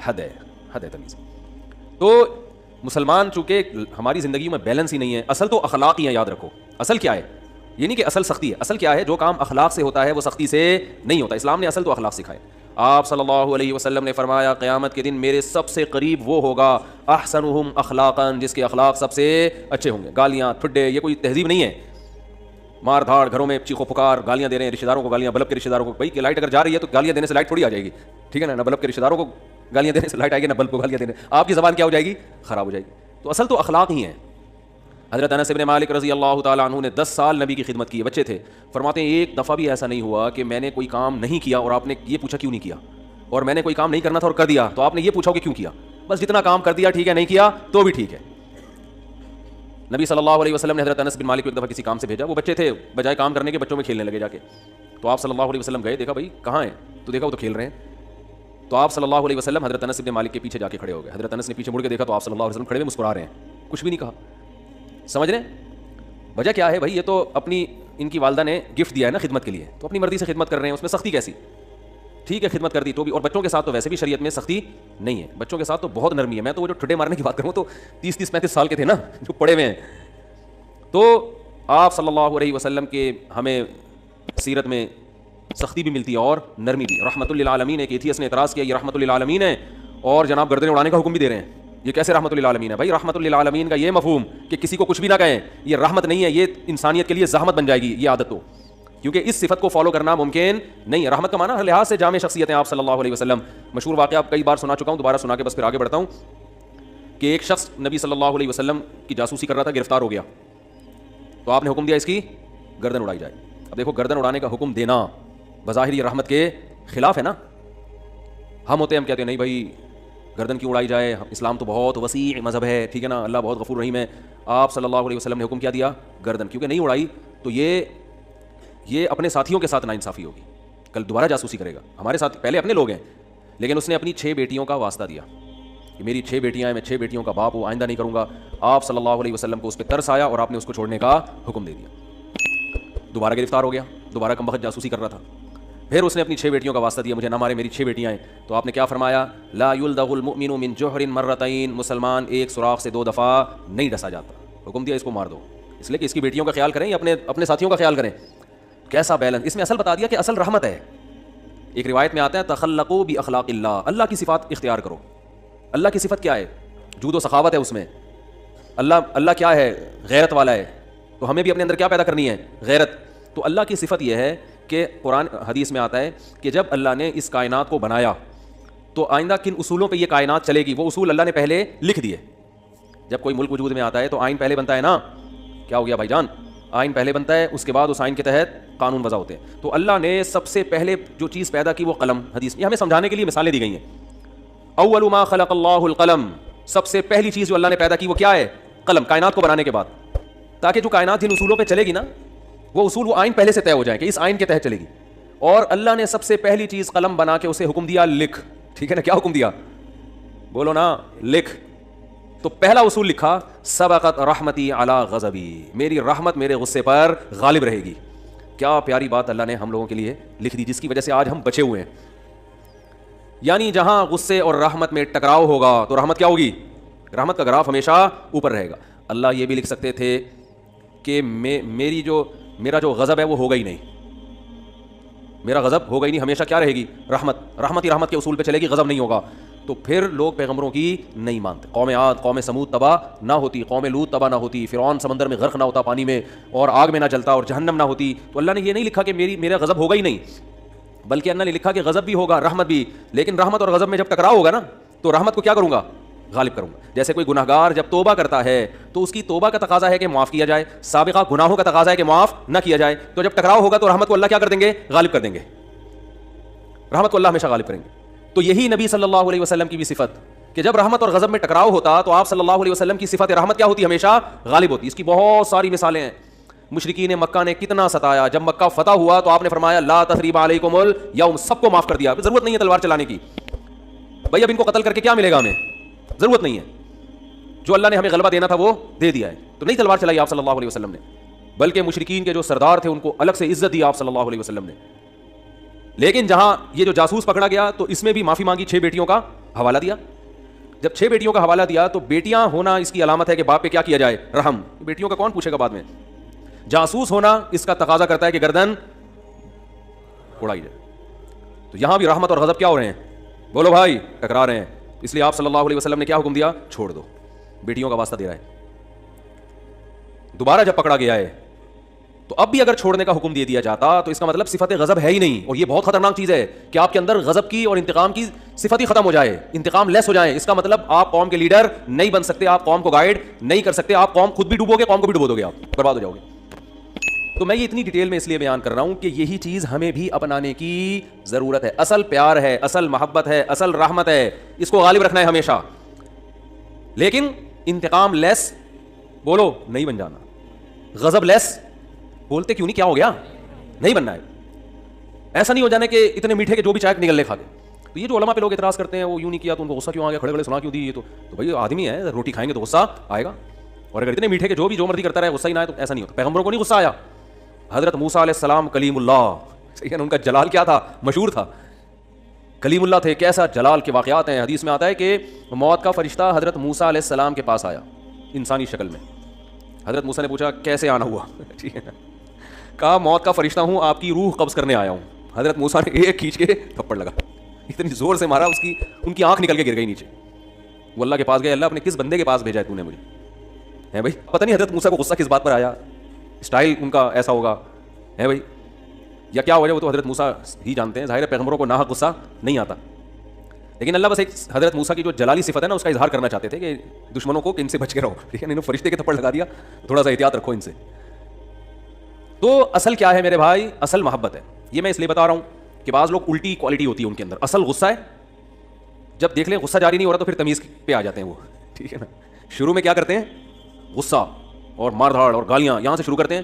حد ہے تمیز. تو مسلمان چونکہ ہماری زندگی میں بیلنس ہی نہیں ہے. اصل تو اخلاق ہی ہے, یاد رکھو. اصل کیا ہے؟ یہ نہیں کہ اصل سختی ہے. اصل کیا ہے؟ جو کام اخلاق سے ہوتا ہے وہ سختی سے نہیں ہوتا. اسلام نے اصل تو اخلاق سکھائے. آپ صلی اللہ علیہ وسلم نے فرمایا قیامت کے دن میرے سب سے قریب وہ ہوگا احسنہم اخلاقا, جس کے اخلاق سب سے اچھے ہوں گے. گالیاں ٹھڈے یہ کوئی تہذیب نہیں ہے. مار دھاڑ, گھروں میں چیخو پکار, گالیاں دے رہے ہیں رشتہ داروں کو گالیاں, بلب کے رشتہ داروں کو. بھائی کہ لائٹ اگر جا رہی ہے تو گالیاں دینے سے لائٹ تھوڑی آ جائے گی, ٹھیک ہے نا. نہ بلب کے رشتہ داروں کو گالیاں دینے سے لائٹ آئے گی, نہ بلب کو گالیاں دینے. آپ کی زبان کیا ہو جائے گی؟ خراب ہو جائے گی. تو اصل تو اخلاق ہی ہیں. حضرت انس بن مالک رضی اللہ تعالیٰ عنہ نے 10 سال نبی کی خدمت کی, بچے تھے. فرماتے ہیں ایک دفعہ بھی ایسا نہیں ہوا کہ میں نے کوئی کام نہیں کیا اور آپ نے یہ پوچھا کیوں نہیں کیا, اور میں نے کوئی کام نہیں کرنا تھا اور کر دیا تو آپ نے یہ پوچھا کہ کیوں کیا. بس جتنا کام کر دیا ٹھیک ہے, نہیں کیا تو بھی ٹھیک ہے. نبی صلی اللہ علیہ وسلم نے حضرت انس بن مالک کو ایک دفعہ کسی کام سے بھیجا. وہ بچے تھے, بجائے کام کرنے کے بچوں میں کھیلنے لگے جا کے. تو آپ صلی اللہ علیہ وسلم گئے, دیکھا بھائی کہاں ہیں, تو دیکھا وہ تو کھیل رہے ہیں. تو آپ صلی اللہ علیہ وسلم حضرت انس بن مالک کے پیچھے جا کے کھڑے ہو گئے. حضرت انس نے پیچھے مڑ کے دیکھا تو آپ صلی اللہ علیہ وسلم کھڑے ہوئے مسکرا رہے ہیں, کچھ بھی نہیں کہا. سمجھ رہے ہیں وجہ کیا ہے؟ بھائی یہ تو اپنی ان کی والدہ نے گفٹ دیا ہے نا خدمت کے لیے, تو اپنی مرضی سے خدمت کر رہے ہیں, اس میں سختی کیسی؟ ٹھیک ہے خدمت کر دی تو بھی. اور بچوں کے ساتھ تو ویسے بھی شریعت میں سختی نہیں ہے, بچوں کے ساتھ تو بہت نرمی ہے. میں تو وہ جو ٹھڈے مارنے کی بات کروں تو 30-35 سال کے تھے نا جو پڑے ہوئے ہیں. تو آپ صلی اللہ علیہ وسلم کے ہمیں سیرت میں سختی بھی ملتی ہے اور نرمی بھی. رحمت للعالمین. ایک ایتھیس نے اعتراض کیا یہ رحمت للعالمین ہے اور جناب گردنیں اڑانے کا حکم بھی دے رہے ہیں, یہ کیسے رحمت للعالمین ہے؟ بھائی رحمت للعالمین کا یہ مفہوم کہ کسی کو کچھ بھی نہ کہیں, یہ رحمت نہیں ہے, یہ انسانیت کے لیے زحمت بن جائے گی یہ عادت. تو کیونکہ اس صفت کو فالو کرنا ممکن نہیں ہے. رحمت کا معنی ہر لحاظ سے جامع شخصیت ہیں آپ صلی اللہ علیہ وسلم. مشہور واقعہ آپ کئی بار سنا چکا ہوں, دوبارہ سنا کے بس پھر آگے بڑھتا ہوں. کہ ایک شخص نبی صلی اللہ علیہ وسلم کی جاسوسی کر رہا تھا, گرفتار ہو گیا. تو آپ نے حکم دیا اس کی گردن اڑائی جائے. اب دیکھو گردن اڑانے کا حکم دینا بظاہر یہ رحمت کے خلاف ہے نا. ہم ہوتے ہیں, ہم کہتے ہیں نہیں بھائی گردن کیوں اڑائی جائے, اسلام تو بہت وسیع مذہب ہے, ٹھیک ہے نا, اللہ بہت غفور رحیم ہے. آپ صلی اللہ علیہ وسلم نے حکم کیا دیا گردن, کیونکہ نہیں اڑائی تو یہ اپنے ساتھیوں کے ساتھ ناانصافی ہوگی. کل دوبارہ جاسوسی کرے گا. ہمارے ساتھ پہلے اپنے لوگ ہیں, لیکن اس نے اپنی 6 بیٹیوں کا واسطہ دیا کہ میری 6 بیٹیاں ہیں, میں 6 بیٹیوں کا باپ ہوں, آئندہ نہیں کروں گا. آپ صلی اللہ علیہ وسلم کو اس پہ ترس آیا اور آپ نے اس کو چھوڑنے کا حکم دے دیا. دوبارہ گرفتار ہو گیا, دوبارہ کمبخت جاسوسی کر رہا تھا. پھر اس نے اپنی 6 بیٹیوں کا واسطہ دیا, مجھے نہ مارے میری 6 بیٹیاں ہیں. تو آپ نے کیا فرمایا؟ لا یلدغ المؤمن من جحر مرتين, مسلمان ایک سوراخ سے 2 دفعہ نہیں ڈسا جاتا. حکم دیا اس کو مار دو, اس لیے کہ اس کی بیٹیوں کا خیال کریں یا اپنے ساتھیوں کا خیال کریں. کیسا بیلنس اس میں. اصل بتا دیا کہ اصل رحمت ہے. ایک روایت میں آتا ہے تخلقوا باخلاق اللہ, اللہ کی صفات اختیار کرو. اللہ کی صفت کیا ہے؟ جود و سخاوت ہے اس میں. اللہ کیا ہے؟ غیرت والا ہے. تو ہمیں بھی اپنے اندر کیا پیدا کرنی ہے؟ غیرت. تو اللہ کی صفت یہ ہے کہ قرآن حدیث میں آتا ہے کہ جب اللہ نے اس کائنات کو بنایا تو آئندہ کن اصولوں پہ یہ کائنات چلے گی وہ اصول اللہ نے پہلے لکھ دیے. جب کوئی ملک وجود میں آتا ہے تو آئین پہلے بنتا ہے نا. کیا ہو گیا بھائی جان؟ آئین پہلے بنتا ہے, اس کے بعد اس آئین کے تحت قانون وضع ہوتے ہیں. تو اللہ نے سب سے پہلے جو چیز پیدا کی وہ قلم. حدیث میں ہمیں سمجھانے کے لیے مثالیں دی گئی ہیں. اول ما خلق اللہ القلم, سب سے پہلی چیز جو اللہ نے پیدا کی وہ کیا ہے؟ قلم. کائنات کو بنانے کے بعد, تاکہ جو کائنات جن اصولوں پہ چلے گی نا وہ اصول وہ آئین پہلے سے طے ہو جائیں کہ اس آئین کے تحت چلے گی. اور اللہ نے سب سے پہلی چیز قلم بنا کے اسے حکم دیا لکھ. ٹھیک ہے نا, کیا حکم دیا؟ بولو نا, لکھ. تو پہلا اصول لکھا سبقت رحمتی علی غضبی, میری رحمت میرے غصے پر غالب رہے گی. کیا پیاری بات اللہ نے ہم لوگوں کے لیے لکھ دی, جس کی وجہ سے آج ہم بچے ہوئے ہیں. یعنی جہاں غصے اور رحمت میں ٹکراؤ ہوگا تو رحمت کیا ہوگی؟ رحمت کا گراف ہمیشہ اوپر رہے گا. اللہ یہ بھی لکھ سکتے تھے کہ میرا جو غضب ہے وہ ہوگا ہی نہیں, میرا غضب ہوگا ہی نہیں, ہمیشہ کیا رہے گی؟ رحمت. رحمت ہی رحمت کے اصول پہ چلے گی, غضب نہیں ہوگا. تو پھر لوگ پیغمبروں کی نہیں مانتے. قوم عاد, قوم سمود تباہ نہ ہوتی, قوم لوط تباہ نہ ہوتی, فرعون سمندر میں غرق نہ ہوتا پانی میں اور آگ میں نہ جلتا اور جہنم نہ ہوتی. تو اللہ نے یہ نہیں لکھا کہ میرا غضب ہوگا ہی نہیں, بلکہ اللہ نے لکھا کہ غضب بھی ہوگا, رحمت بھی. لیکن رحمت اور غضب میں جب ٹکراؤ ہوگا نا تو رحمت کو کیا کروں گا؟ غالب کروں گا. جیسے کوئی گناہگار جب توبہ کرتا ہے تو اس کی توبہ کا تقاضا ہے کہ معاف کیا جائے, سابقہ گناہوں کا تقاضا ہے کہ معاف نہ کیا جائے. تو جب ٹکراؤ ہوگا تو رحمت کو اللہ کیا کر دیں گے؟ غالب کر دیں گے. رحمت کو اللہ ہمیشہ غالب کریں گے. تو یہی نبی صلی اللہ علیہ وسلم کی بھی صفت کہ جب رحمت اور غضب میں ٹکراؤ ہوتا تو آپ صلی اللہ علیہ وسلم کی صفت رحمت کیا ہوتی؟ ہمیشہ غالب ہوتی. اس کی بہت ساری مثالیں ہیں. مشرکین مکہ نے کتنا ستایا, جب مکہ فتح ہوا تو آپ نے فرمایا لا تثریب علیکم اليوم, سب کو معاف کر دیا. ضرورت نہیں ہے تلوار چلانے کی. بھائی اب ان کو قتل کر کے کیا ملے گا ہمیں؟ ضرورت نہیں ہے. جو اللہ نے ہمیں غلبہ دینا تھا وہ دے دیا ہے. تو نہیں تلوار چلائی آپ صلی اللہ علیہ وسلم نے, بلکہ مشرکین کے جو سردار تھے ان کو الگ سے عزت دی آپ صلی اللہ علیہ وسلم نے. لیکن جہاں یہ جو جاسوس پکڑا گیا تو اس میں بھی معافی مانگی, 6 بیٹیوں کا حوالہ دیا. جب 6 بیٹیوں کا حوالہ دیا تو بیٹیاں ہونا اس کی علامت ہے کہ باپ پہ کیا کیا جائے, رحم. بیٹیوں کا کون پوچھے گا بعد میں. جاسوس ہونا اس کا تقاضا کرتا ہے کہ گردن اڑائی جائے. تو یہاں بھی رحمت اور غضب کیا ہو رہے ہیں, بولو بھائی, ٹکرا رہے ہیں. اس لیے آپ صلی اللہ علیہ وسلم نے کیا حکم دیا, چھوڑ دو. بیٹیوں کا واسطہ دے رہا ہے. دوبارہ جب پکڑا گیا ہے تو اب بھی اگر چھوڑنے کا حکم دے دیا جاتا تو اس کا مطلب صفت غضب ہے ہی نہیں. اور یہ بہت خطرناک چیز ہے کہ آپ کے اندر غضب کی اور انتقام کی صفت ہی ختم ہو جائے, انتقام لیس ہو جائے. اس کا مطلب آپ قوم کے لیڈر نہیں بن سکتے, آپ قوم کو گائیڈ نہیں کر سکتے, آپ قوم خود بھی ڈوبو گے, قوم کو بھی ڈبو دو گے, آپ برباد ہو جاؤ گے. تو میں یہ اتنی ڈیٹیل میں اس لیے بیان کر رہا ہوں کہ یہی چیز ہمیں بھی اپنانے کی ضرورت ہے. اصل پیار ہے, اصل محبت ہے, اصل رحمت ہے, اس کو غالب رکھنا ہے ہمیشہ. لیکن انتقام لیس بولو نہیں بن جانا, غضب لیس بولتے کیوں نہیں, کیا ہو گیا, نہیں بننا ہے. ایسا نہیں ہو جانا کہ اتنے میٹھے کے جو بھی چائے نکل لے کھا کے. تو یہ جو علماء پہ لوگ اعتراض کرتے ہیں وہ یوں نہیں کیا تو ان کو غصہ کیوں آ گیا, کھڑے کھڑے سنا کیوں دی, یہ تو بھائی آدمی ہے, روٹی کھائیں گے تو غصہ آئے گا. اور اگر اتنے میٹھے کے جو بھی جو مرضی کرتا رہے غصہ ہی نہ آئے تو ایسا نہیں ہوتا. پیغمبروں کو نہیں غصہ آیا. حضرت موسیٰ علیہ السلام کلیم اللہ, ان کا جلال کیا تھا, مشہور تھا, کلیم اللہ تھے. کیسا جلال کے واقعات ہیں. حدیث میں آتا ہے کہ موت کا فرشتہ حضرت موسیٰ علیہ السلام کے پاس آیا انسانی شکل میں. حضرت موسیٰ نے پوچھا کیسے آنا ہوا, ٹھیک ہے, کہا موت کا فرشتہ ہوں, آپ کی روح قبض کرنے آیا ہوں. حضرت موسیٰ نے ایک کھینچ کے تھپڑ لگا, اتنی زور سے مارا ان کی آنکھ نکل کے گر گئی نیچے. وہ اللہ کے پاس گئے, اللہ اپنے کس بندے کے پاس بھیجا ہے تو نے مجھے, ہے بھائی. پتہ نہیں حضرت موسیٰ کو غصہ کس بات پر آیا, اسٹائل ان کا ایسا ہوگا, ہے بھائی, یا کیا وجہ, وہ تو حضرت موسیٰ ہی جانتے ہیں. ظاہر ہے پیغمبروں کو ناحق غصہ نہیں آتا, لیکن اللہ بس ایک حضرت موسیٰ کی جو جلالی صفت ہے نا اس کا اظہار کرنا چاہتے تھے کہ دشمنوں کو ان سے بچ کے رہو, ٹھیک ہے, انہوں فرشتے کے تھپڑ لگا دیا, تھوڑا سا احتیاط رکھو ان سے. تو اصل کیا ہے میرے بھائی, اصل محبت ہے. یہ میں اس لیے بتا رہا ہوں کہ بعض لوگ الٹی کوالٹی ہوتی ہے ان کے اندر. اصل غصہ ہے, جب دیکھ لیں غصہ جاری نہیں ہو رہا تو پھر تمیز پہ آ جاتے ہیں وہ, ٹھیک ہے نا. شروع میں کیا کرتے ہیں, غصہ اور مار دھاڑ اور گالیاں یہاں سے شروع کرتے ہیں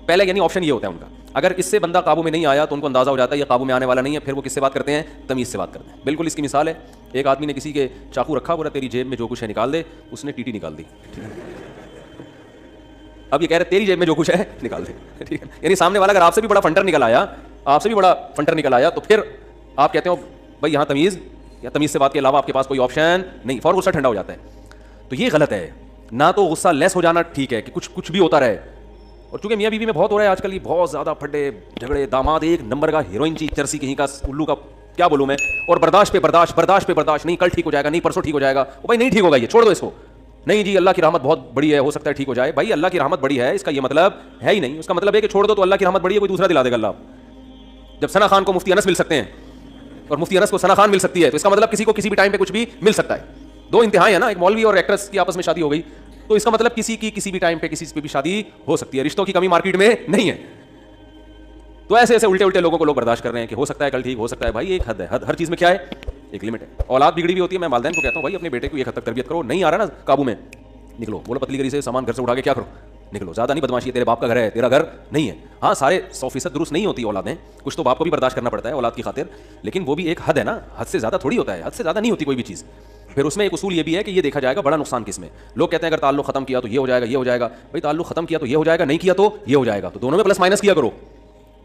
پہلے, یعنی آپشن یہ ہوتا ہے ان کا. اگر اس سے بندہ قابو میں نہیں آیا تو ان کو اندازہ ہو جاتا ہے یہ قابو میں آنے والا نہیں ہے, پھر وہ کس سے بات کرتے ہیں, تمیز سے بات کرتے ہیں. بالکل اس کی مثال ہے, ایک آدمی نے کسی کے چاقو رکھا, بولا تیری جیب میں جو کچھ ہے نکال دے, اس نے ٹی نکال دی. اب یہ کہہ رہے تیری جیب میں جو کچھ ہے نکال دے, ٹھیک ہے. یعنی سامنے والا اگر آپ سے بھی بڑا فنٹر نکل آیا, آپ سے بھی بڑا فنٹر نکل آیا تو پھر آپ کہتے ہو بھائی یہاں تمیز, یا تمیز سے بات کے علاوہ آپ کے پاس کوئی آپشن نہیں, فوراً غصہ ٹھنڈا ہو جاتا ہے. تو یہ غلط ہے. نہ تو غصہ لیس ہو جانا ٹھیک ہے کہ کچھ بھی ہوتا رہے, اور چونکہ میاں بیوی میں بہت ہو رہا ہے آج کل, یہ بہت زیادہ پھڈے جھگڑے, داماد ایک نمبر کا ہیروئن چرسی کہیں کا الو کا, کیا بولوں میں, اور برداشت پہ برداشت, نہیں کل ٹھیک ہو جائے گا, نہیں پرسوں ٹھیک ہو جائے گا, بھائی نہیں ٹھیک ہوگا, یہ چھوڑ دو اس کو, نہیں جی اللہ کی رحمت بہت بڑی ہے, ہو سکتا ہے ٹھیک ہو جائے. بھائی اللہ کی رحمت بڑی ہے اس کا یہ مطلب ہے ہی نہیں. اس کا مطلب ہے کہ چھوڑ دو تو اللہ کی رحمت بڑی ہے, کوئی دوسرا دلا دے گا اللہ. جب ثنا خان کو مفتی انس مل سکتے ہیں اور مفتی انس کو ثنا خان مل سکتی ہے تو اس کا مطلب کسی کو کسی بھی ٹائم پہ کچھ بھی مل سکتا ہے. دو انتہائی ہے نا, ایک مولوی اور ایکٹریس کی آپس میں شادی ہو گئی تو اس کا مطلب کسی کی کسی بھی ٹائم پہ کسی پہ بھی شادی ہو سکتی ہے. رشتوں کی کمی مارکیٹ میں نہیں ہے. تو ایسے ایسے الٹے لوگوں کو لوگ برداشت کر رہے ہیں کہ ہو سکتا ہے کل ٹھیک ہو سکتا ہے. بھائی ایک حد ہے, ہر چیز میں کیا ہے, ایک لمٹ ہے. اولاد بگڑی بھی ہوتی ہے, میں والدین کو کہتا ہوں بھائی اپنے بیٹے کو ایک حد تک تربیت کرو, نہیں آ رہا نا قابو میں, نکلو. بولو پتلی گری سے سامان گھر سے اٹھا کے کیا کرو, نکلو. زیادہ نہیں بدماشی, تیرے باپ کا گھر ہے, تیرا گھر نہیں ہے. ہاں سارے 100% درست نہیں ہوتی اولادیں, کچھ تو باپ کو بھی برداشت کرنا پڑتا ہے اولاد کی خاطر, لیکن وہ بھی ایک حد ہے نا, حد سے زیادہ تھوڑی ہوتا ہے, حد سے زیادہ نہیں ہوتی کوئی بھی چیز. پھر اس میں ایک اصول یہ بھی ہے کہ یہ دیکھا جائے گا بڑا نقصان کس میں. لوگ کہتے ہیں اگر تعلق ختم کیا تو یہ ہو جائے گا, یہ ہو جائے گا. بھائی تعلق ختم کیا تو یہ ہو جائے گا, نہیں کیا تو یہ ہو جائے گا. تو دونوں میں پلس مائنس کیا کرو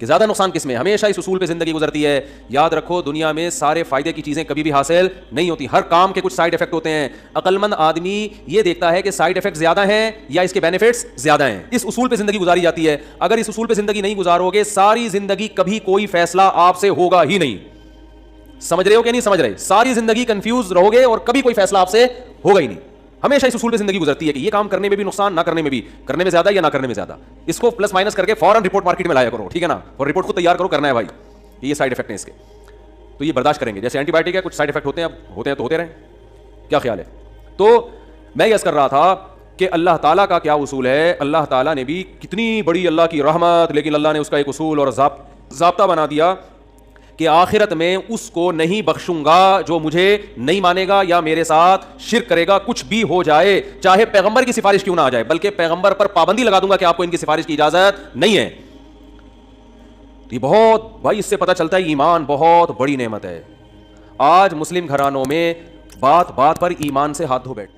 کہ زیادہ نقصان کس میں. ہمیشہ اس اصول پہ زندگی گزرتی ہے. یاد رکھو دنیا میں سارے فائدے کی چیزیں کبھی بھی حاصل نہیں ہوتی, ہر کام کے کچھ سائڈ افیکٹ ہوتے ہیں. عقل مند آدمی یہ دیکھتا ہے کہ سائڈ افیکٹ زیادہ ہیں یا اس کے بینیفٹس زیادہ ہیں. اس اصول پہ زندگی گزاری جاتی ہے. اگر اس اصول پہ زندگی نہیں گزارو گے ساری زندگی کبھی کوئی فیصلہ آپ سے ہوگا ہی نہیں. سمجھ رہے ہو کہ نہیں سمجھ رہے, ساری زندگی کنفیوز رہو گے اور کبھی کوئی فیصلہ آپ سے ہوگا ہی نہیں. ہمیشہ اس اصول پہ زندگی گزرتی ہے کہ یہ کام کرنے میں بھی نقصان, نہ کرنے میں بھی, کرنے میں زیادہ یا نہ کرنے میں زیادہ. اس کو پلس مائنس کر کے فوراً رپورٹ مارکیٹ میں لایا کرو, ٹھیک ہے نا, اور رپورٹ کو تیار کرو, کرنا ہے بھائی یہ سائڈ افیکٹ ہیں اس کے, تو یہ برداشت کریں گے. جیسے اینٹی بایوٹک ہے, کچھ سائڈ افیکٹ ہوتے ہیں, اب ہوتے ہیں تو ہوتے رہیں, کیا خیال ہے. تو میں یہ کر رہا تھا کہ اللہ تعالیٰ کا کیا اصول ہے. اللہ تعالیٰ نے بھی کتنی بڑی اللہ کی رحمت, لیکن اللہ نے اس کا ایک اصول اور ضابطہ بنا دیا کہ آخرت میں اس کو نہیں بخشوں گا جو مجھے نہیں مانے گا یا میرے ساتھ شرک کرے گا, کچھ بھی ہو جائے, چاہے پیغمبر کی سفارش کیوں نہ آ جائے, بلکہ پیغمبر پر پابندی لگا دوں گا کہ آپ کو ان کی سفارش کی اجازت نہیں ہے. یہ بہت بھائی, اس سے پتہ چلتا ہے ایمان بہت بڑی نعمت ہے. آج مسلم گھرانوں میں بات بات پر ایمان سے ہاتھ دھو بیٹھ